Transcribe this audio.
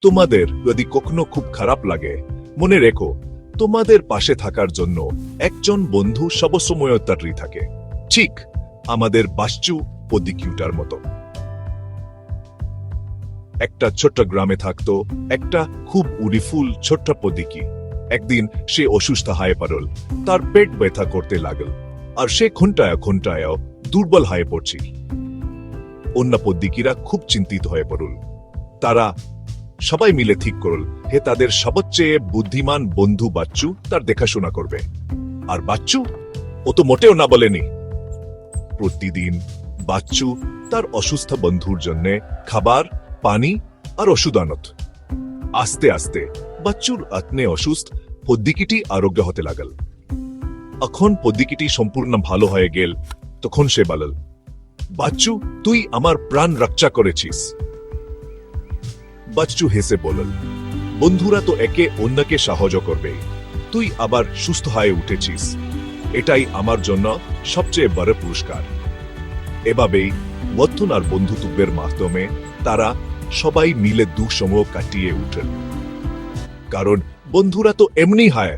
তোমাদের যদি কখনো খুব খারাপ লাগে, মনে রেখো তোমাদের পাশে থাকার জন্য একজন বন্ধু সবসময় তৈরি থাকে, ঠিক আমাদের বাচ্চু পদ্মিকিউটার মতো। একটা ছোট্ট গ্রামে থাকতো একটা খুব উড়িফুল ছোট্ট পদ্মিকি। একদিন সে অসুস্থ হয়ে পড়ল, তার পেট ব্যথা করতে লাগল, আর সে ঘন্টায় দুর্বল হয়ে পড়ছে। অন্য পদ্মিকিরা খুব চিন্তিত হয়ে পড়ল। তারা সবাই মিলে ঠিক করল হে তাদের সবচেয়ে বুদ্ধিমান বন্ধু বাচ্চু তার দেখাশোনা করবে। আর বাচ্চু ও তো মোটেও না বলেনি। প্রতিদিন বাচ্চু তার অসুস্থ বন্ধুর জন্য খাবার, পানি আর ওষুধ আনত। আস্তে আস্তে বাচ্চুর আত্মে অসুস্থ পদ্মিকিটি আরোগ্য হতে লাগল। এখন পদ্মিকিটি সম্পূর্ণ ভালো হয়ে গেল। তখন সে বলল, বাচ্চু, তুই আমার প্রাণ রক্ষা করেছিস। বাচ্চু হেসে বলল, বন্ধুরা তো একে অন্যকে সাহায্য করবে, তুই আবার সুস্থ হয়ে উঠেছিস, এটাই আমার জন্য সবচেয়ে বড় পুরস্কার। এভাবেই বন্ধন আর বন্ধুত্বের মাধ্যমে তারা সবাই মিলে দুঃসময় কাটিয়ে উঠেন। কারণ বন্ধুরা তো এমনি হয়।